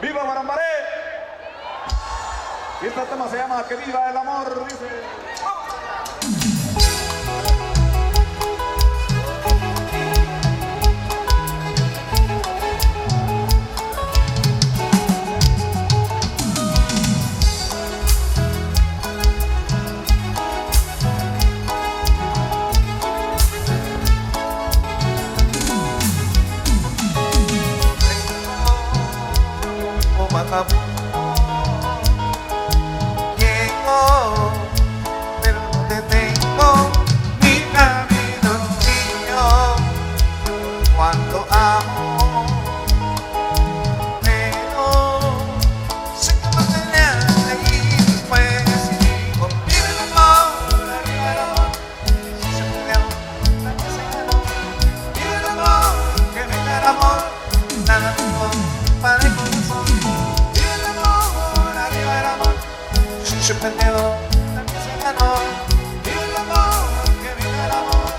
¡Viva Guarambaré! Y este tema se llama Que viva el amor, dice. Llego, pero no te tengo. Mi camino es mío cuando amo, pero sé que va a tener ahí después y digo, vive el amor, arriba el amor. Si se peleó, también se ganó. Vive el amor, que venga el amor, nada mejor para el corazón. Se perdió, también se ganó. Vive el amor, que vive el amor.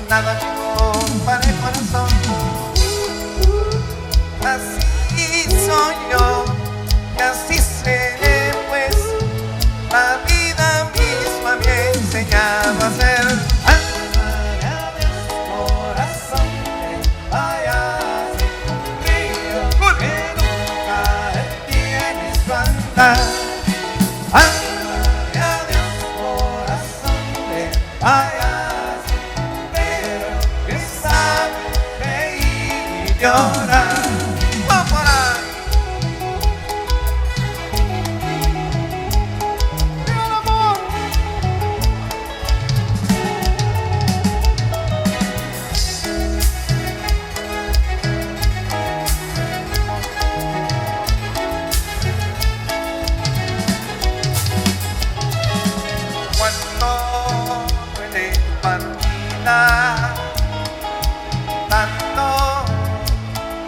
Nada llegó para el corazón. Así soy yo, y así seré, pues la vida misma me enseñaba a ser. Alma de corazón, que vayas un río que nunca detiene su andar. Vayas, pero que sabe reír y llorar. ¡Vamos por ahí! ¡Viva el amor! Cuando partida, tanto,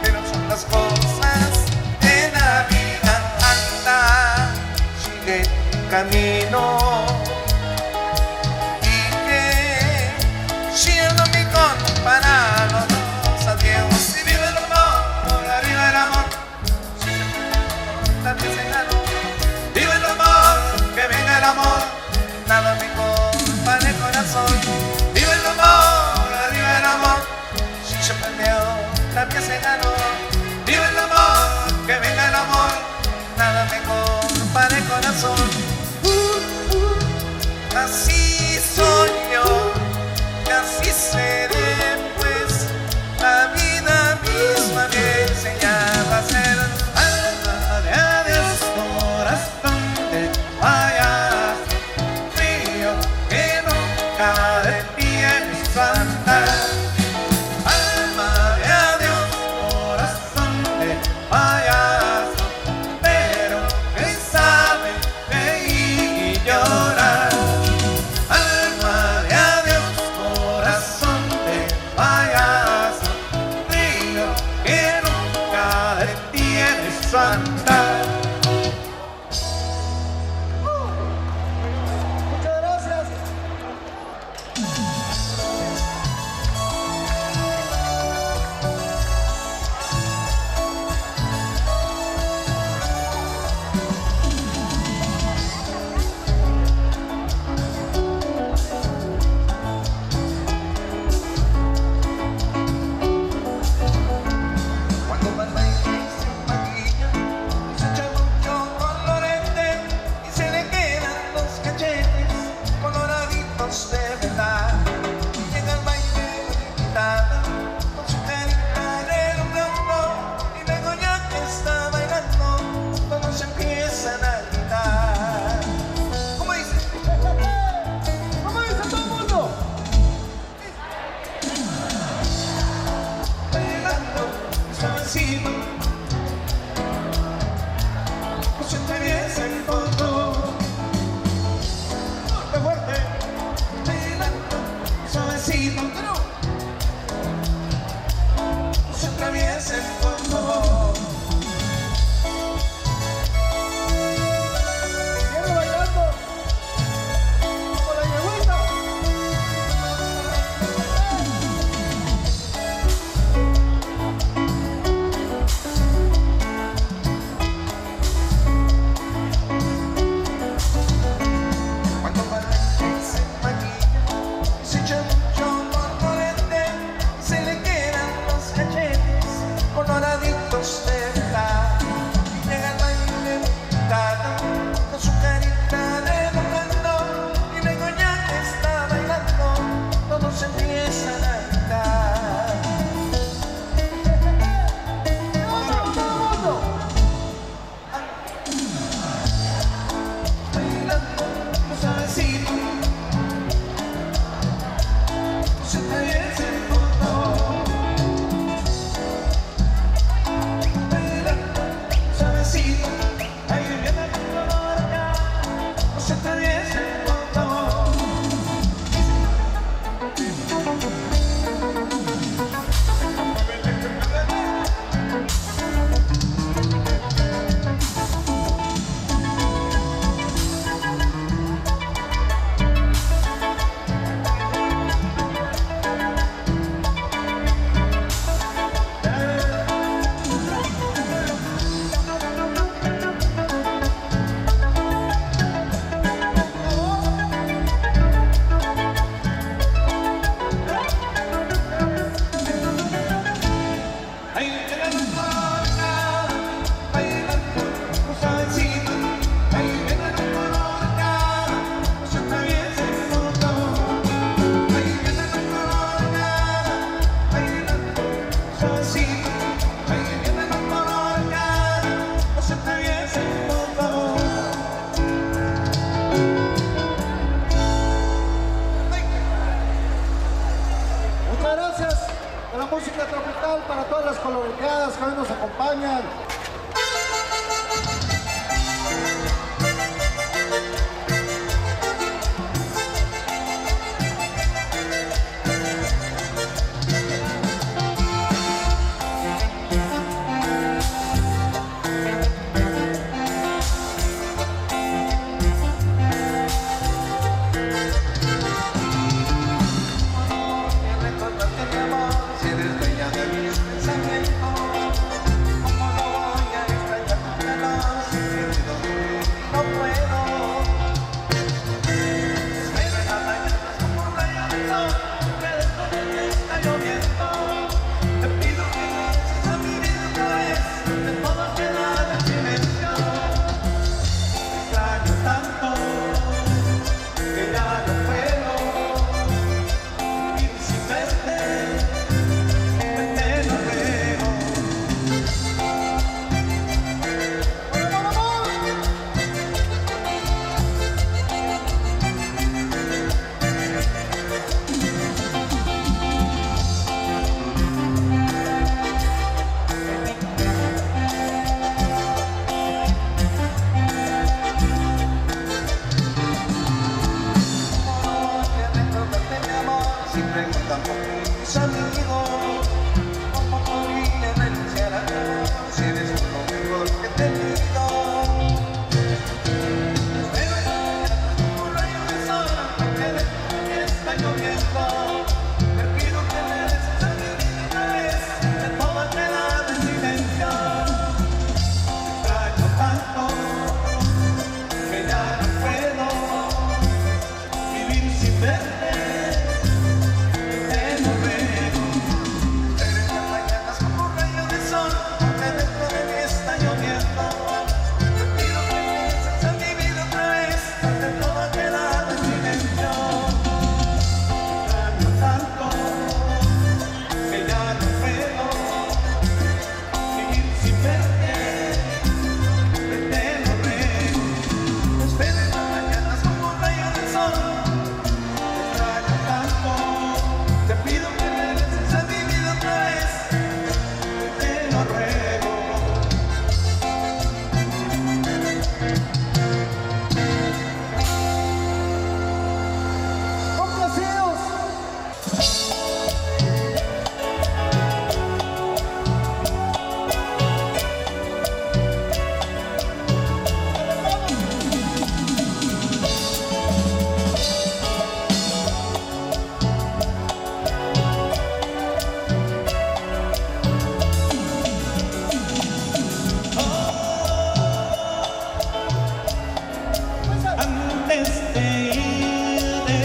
pero son las cosas de la vida. Anda, sigue tu camino y que siendo mi comparado a Dios. Y vive el amor, arriba el amor. Si se perdió, también se ganó. Vive el amor, que venga el amor. Nada mejor para el corazón. Vive el amor, arriba el amor. Si se perdió, también se ganó. Vive el amor, que venga el amor. Nada mejor para el corazón. Así soy yo, y así seré, pues la vida misma me enseñaba a ser. Alma de adiós, corazón de vayas, río que nunca detiene su andar. Alma de adiós, corazón de vayas, pero que sabe reír y llorar. Alma de adiós, corazón de vayas, río que nunca detiene su andar. Muchas gracias. Cuando Palma y se maquilla, se echa detenido. Pero como un rayo de sol, aunque dentro de mí está lloviendo, te pido que me des a mi vida otra vez, de todo quedar en silencio. Te extraño tanto que ya no puedo vivir sin verte. Te lo ruego. Pero en las mañanas como un rayo de sol, aunque dentro de mí está lloviendo, te pido que me des a mi vida otra vez, de todo quedar en silencio. Te extraño tanto que ya no puedo vivir sin verte. Te lo ruego. Espero en las mañanas como un rayo de sol. Te extraño tanto. Te pido que me regreses a mi vida otra vez. Te lo ruego. ¡Complacidos! Antes de irte,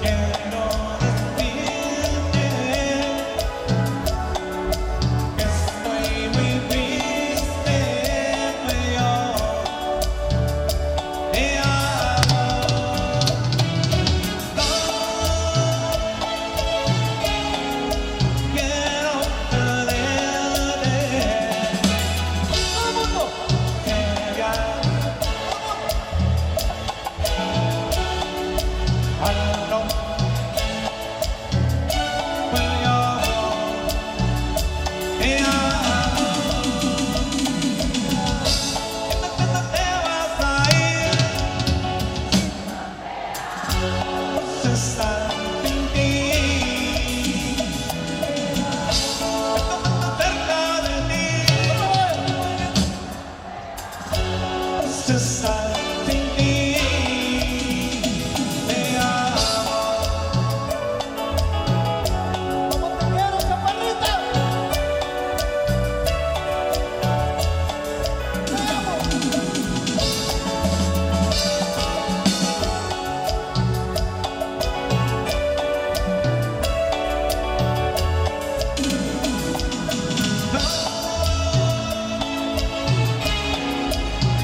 quiero decirte que estoy muy triste, pero yo te amo. No quiero perderte. Todo el mundo. Estar sin ti, te amo. ¡Como te quiero, chaparrita! ¡Te amo!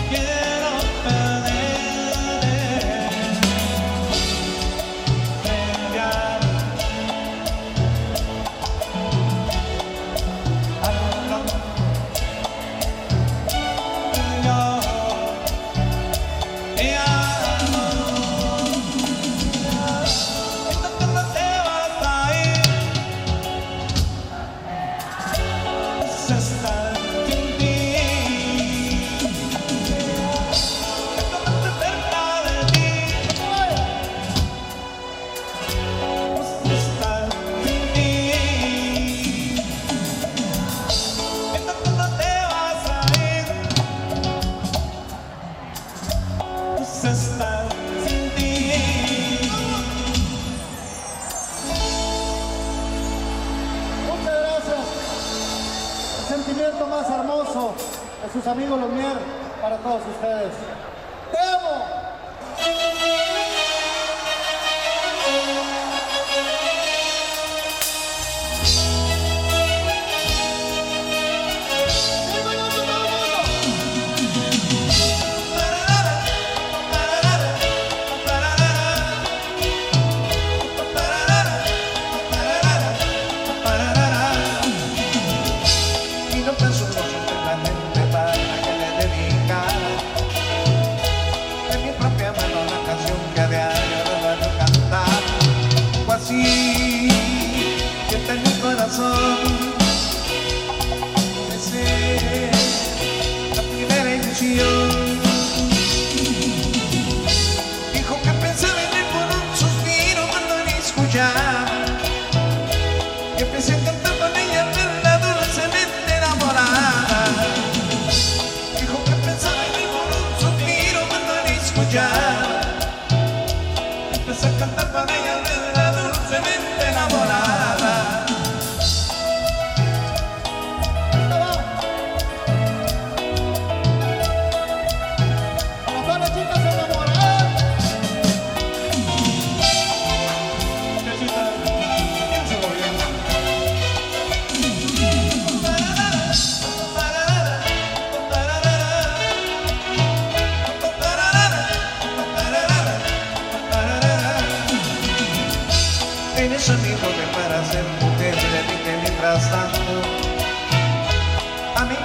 Quiero perderte, enviar algo tuyo. Te amo. Esta cuando te vas a ir, es estar sin ti. Cerca de ti, estar sin ti. Cuando te vas a ir, estar sin ti. Muchas gracias. El sentimiento más hermoso de sus amigos Los Mier para todos ustedes. ¡Te amo! Y no pienso mucho en la gente para que le dedicara de mi propia mano la canción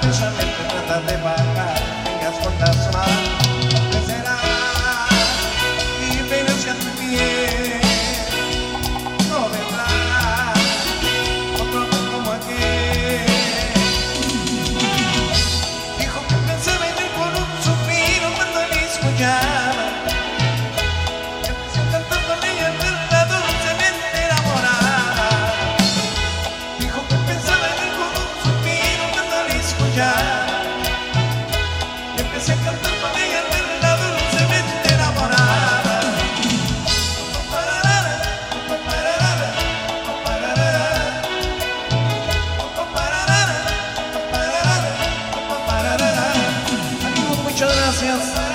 intensamente tratar de pagar aquellas cuentas más. ¿Qué será? Mi pena hacia tu piel no vendrá otro amor como aquel. Dijo que pensaba en él con un suspiro cuando le escuchaba. Empecé a cantar con ella en verdad dulcemente enamorada. Dijo que pensaba en él con un suspiro cuando le escuchaba. Empecé a cantar con ella en verdad dulcemente enamorada. Amigos, muchas gracias.